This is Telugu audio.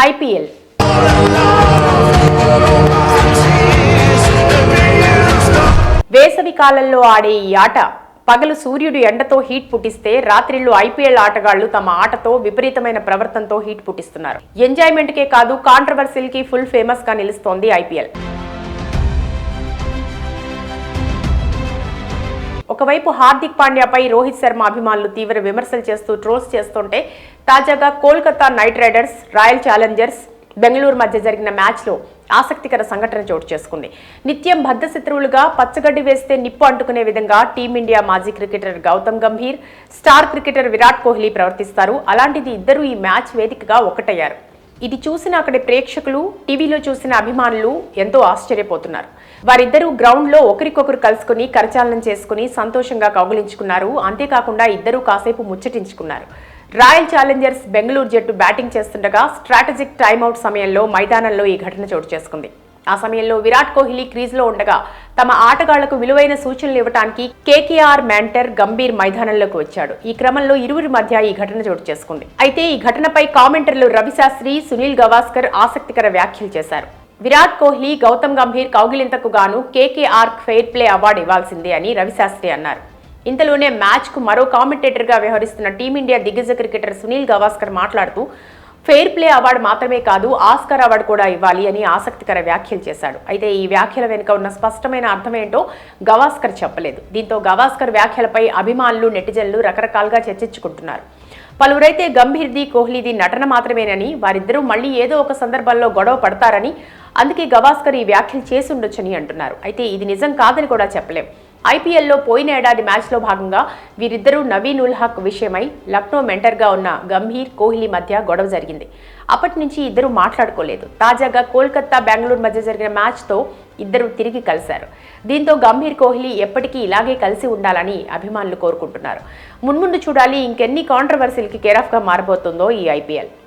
ఐపీఎల్ వేసవి కాలంలో ఆడే ఈ ఆట పగలు సూర్యుడు ఎండతో హీట్ పుట్టిస్తే రాత్రిళ్ళు ఐపీఎల్ ఆటగాళ్లు తమ ఆటతో విపరీతమైన ప్రవర్తనతో హీట్ పుట్టిస్తున్నారు. ఎంజాయ్మెంట్ కే కాదు, కాంట్రవర్సీల్ కి ఫుల్ ఫేమస్ గా నిలుస్తోంది ఐపీఎల్. ఒకవైపు హార్దిక్ పాండ్యాపై రోహిత్ శర్మ అభిమానులు తీవ్ర విమర్శలు చేస్తూ ట్రోల్స్ చేస్తుంటే, తాజాగా Kolkata night riders, royal Challengers Bengaluru మధ్య జరిగిన మ్యాచ్లో ఆసక్తికర సంఘటన చోటు చేసుకుంది. నిత్యం బద్ధశత్రువులుగా పచ్చగడ్డి వేస్తే నిప్పు అంటుకునే విధంగా టీమిండియా మాజీ cricketer Gautam Gambhir, star cricketer Virat Kohli ప్రవర్తిస్తారు. అలాంటిది ఇద్దరు ఈ మ్యాచ్ వేదికగా ఒక్కటయ్యారు. ఇది చూసిన అక్కడి ప్రేక్షకులు, టీవీలో చూసిన అభిమానులు ఎంతో ఆశ్చర్యపోతున్నారు. వారిద్దరూ గ్రౌండ్లో ఒకరికొకరు కలుసుకుని కరచాలనం చేసుకుని సంతోషంగా కౌగిలించుకున్నారు. అంతేకాకుండా ఇద్దరూ కాసేపు ముచ్చటించుకున్నారు. రాయల్ ఛాలెంజర్స్ బెంగళూరు జట్టు బ్యాటింగ్ చేస్తుండగా స్ట్రాటజిక్ టైమ్అవుట్ సమయంలో మైదానంలో ఈ ఘటన చోటు చేసుకుంది. ఆ సమయంలో విరాట్ కోహ్లీ క్రీజ్లో ఉండగా తమ ఆటగాళ్లకు విలువైన సూచనలు ఇవ్వడానికి కేకేఆర్ మెంటర్ గంభీర్ మైదానంలోకి వచ్చాడు. ఈ క్రమంలో ఇరువురి మధ్య ఈ ఘటన చోటు చేసుకుంది. అయితే ఈ ఘటనపై కామెంటర్లు రవిశాస్త్రి, సునీల్ గవాస్కర్ ఆసక్తికర వ్యాఖ్యలు చేశారు. విరాట్ కోహ్లీ, గౌతమ్ గంభీర్ కౌగిలింతకు గాను కేకేఆర్ ఫెయిర్ ప్లే అవార్డు ఇవ్వాల్సిందే అని రవిశాస్త్రి అన్నారు. ఇంతలోనే మ్యాచ్ కు మరో కామెంటేటర్ గా వ్యవహరిస్తున్న టీమిండియా దిగ్గజ క్రికెటర్ సునీల్ గవాస్కర్ మాట్లాడుతూ, ఫెయిర్ ప్లే అవార్డు మాత్రమే కాదు, ఆస్కార్ అవార్డు కూడా ఇవ్వాలి అని ఆసక్తికర వ్యాఖ్యలు చేశాడు. అయితే ఈ వ్యాఖ్యల వెనుక ఉన్న స్పష్టమైన అర్థమేంటో గవాస్కర్ చెప్పలేదు. దీంతో గవాస్కర్ వ్యాఖ్యలపై అభిమానులు, నెటిజన్లు రకరకాలుగా చర్చించుకుంటున్నారు. పలువురైతే గంభీర్ది, కోహ్లీది నటన మాత్రమేనని, వారిద్దరూ మళ్లీ ఏదో ఒక సందర్భంలో గొడవ పడతారని, అందుకే గవాస్కర్ ఈ వ్యాఖ్యలు చేసి ఉండొచ్చని అంటున్నారు. అయితే ఇది నిజం కాదని కూడా చెప్పలేం. ఐపీఎల్లో పోయిన ఏడాది మ్యాచ్లో భాగంగా వీరిద్దరూ నవీన్ ఉల్ హక్ విషయమై లక్నో మెంటర్గా ఉన్న గంభీర్, కోహ్లీ మధ్య గొడవ జరిగింది. అప్పటి నుంచి ఇద్దరు మాట్లాడుకోలేదు. తాజాగా కోల్కతా, బెంగళూరు మధ్య జరిగిన మ్యాచ్తో ఇద్దరు తిరిగి కలిశారు. దీంతో గంభీర్, కోహ్లీ ఎప్పటికీ ఇలాగే కలిసి ఉండాలని అభిమానులు కోరుకుంటున్నారు. మున్ముందు చూడాలి ఇంకెన్ని కాంట్రవర్సీలకి కేరాఫ్గా మారబోతుందో ఈ ఐపీఎల్.